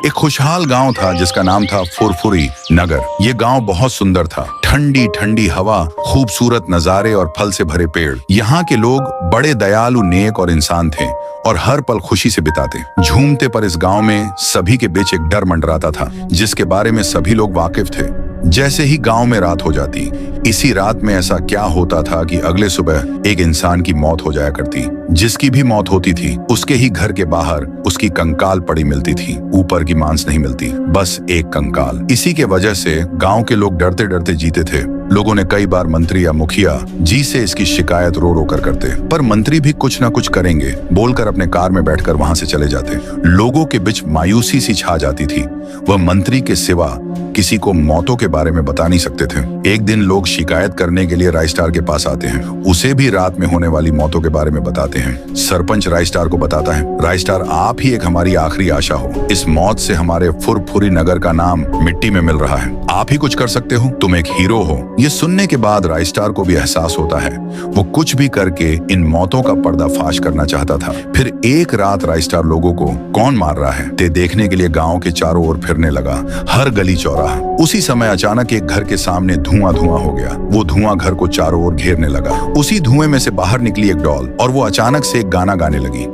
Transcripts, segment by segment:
एक खुशहाल गांव था जिसका नाम था फुरफुरी नगर। ये गांव बहुत सुंदर था। ठंडी ठंडी हवा, खूबसूरत नजारे और फल से भरे पेड़। यहाँ के लोग बड़े दयालु, नेक और इंसान थे और हर पल खुशी से बिताते। झूमते पर इस गांव में सभी के बीच एक डर मंडराता था जिसके बारे में सभी लोग वाकिफ थे। जैसे ही गांव में रात हो जाती, इसी रात में ऐसा क्या होता था कि अगले सुबह एक इंसान की मौत हो जाया करती। जिसकी भी मौत होती थी उसके ही घर के बाहर उसकी कंकाल पड़ी मिलती थी। ऊपर की मांस नहीं मिलती, बस एक कंकाल। इसी के वजह से गांव के लोग डरते डरते जीते थे। लोगों ने कई बार मंत्री या मुखिया जी से इसकी शिकायत रो रो कर करते, पर मंत्री भी कुछ ना कुछ करेंगे बोलकर अपने कार में बैठकर वहां से चले जाते। लोगों के बीच मायूसी सी छा जाती थी। वह मंत्री के सिवा किसी को मौतों के बारे में बता नहीं सकते थे। एक दिन लोग शिकायत करने के लिए रायस्टार के पास आते हैं। उसे भी रात में होने वाली मौतों के बारे में बताते हैं। सरपंच रायस्टार को बताता है, रायस्टार आप ही एक हमारी आखिरी आशा हो। इस मौत से हमारे फुरफुरी नगर का नाम मिट्टी में मिल रहा है। आप ही कुछ कर सकते हो, तुम एक हीरो हो। ये सुनने के बाद रायस्टार को भी एहसास होता है वो कुछ भी करके इन मौतों का पर्दाफाश करना चाहता था। फिर एक रात रायस्टार लोगों को कौन मार रहा है ते देखने के लिए गांव के चारों ओर फिरने लगा, हर गली चौराहा। उसी समय अचानक एक घर के सामने धुआं धुआं हो गया। वो धुआं घर को चारों ओर घेरने लगा। उसी धुएं में से बाहर निकली एक डॉल और वो अचानक से एक गाना गाने लगी।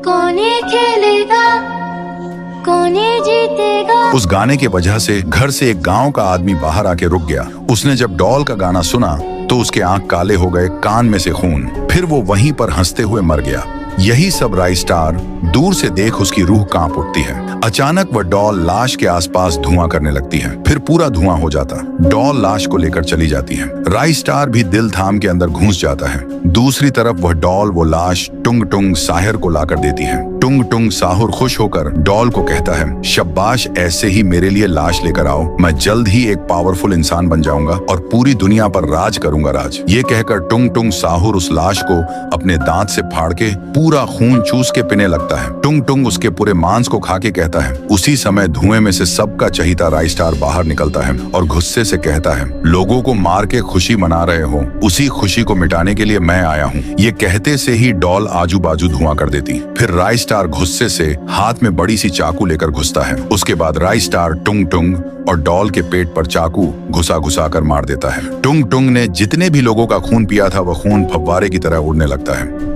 कौन खेलेगा, कौन जीतेगा। उस गाने की वजह से घर से एक गांव का आदमी बाहर आके रुक गया। उसने जब डॉल का गाना सुना तो उसके आंख काले हो गए, कान में से खून। फिर वो वहीं पर हंसते हुए मर गया। यही सब रायस्टार दूर से देख उसकी रूह कांप उठती है। अचानक वह डॉल लाश के आसपास धुआं करने लगती है। फिर पूरा धुआं हो जाता। डॉल लाश को लेकर चली जाती है। रायस्टार भी दिल थाम के अंदर घुस जाता है। दूसरी तरफ वह डॉल वो लाश टुंग टुंग साहिर को लाकर देती है। टुंग टुंग साहुर खुश होकर डॉल को कहता है, शाबाश, ऐसे ही मेरे लिए लाश लेकर आओ। मैं जल्द ही एक पावरफुल इंसान बन जाऊंगा और पूरी दुनिया पर राज करूंगा राज। ये कहकर टुंग टुंग साहुर उस लाश को अपने दांत से फाड़ के पूरा खून चूस के पीने लगता है। टुंग टुंग उसके पूरे मांस को खा के कहता है। उसी समय धुएं में से सबका चहीता रायस्टार बाहर निकलता है और गुस्से से कहता है, लोगों को मार के खुशी मना रहे हो, उसी खुशी को मिटाने के लिए मैं आया हूँ। ये कहते से ही डॉल आजू बाजू धुआं कर देती। फिर रायस्टार गुस्से से हाथ में बड़ी सी चाकू लेकर घुसता है। उसके बाद रायस्टार टुंग टुंग और डॉल के पेट पर चाकू घुसा घुसा कर मार देता है। टुंग टुंग ने जितने भी लोगों का खून पिया था वह खून फव्वारे की तरह उड़ने लगता है।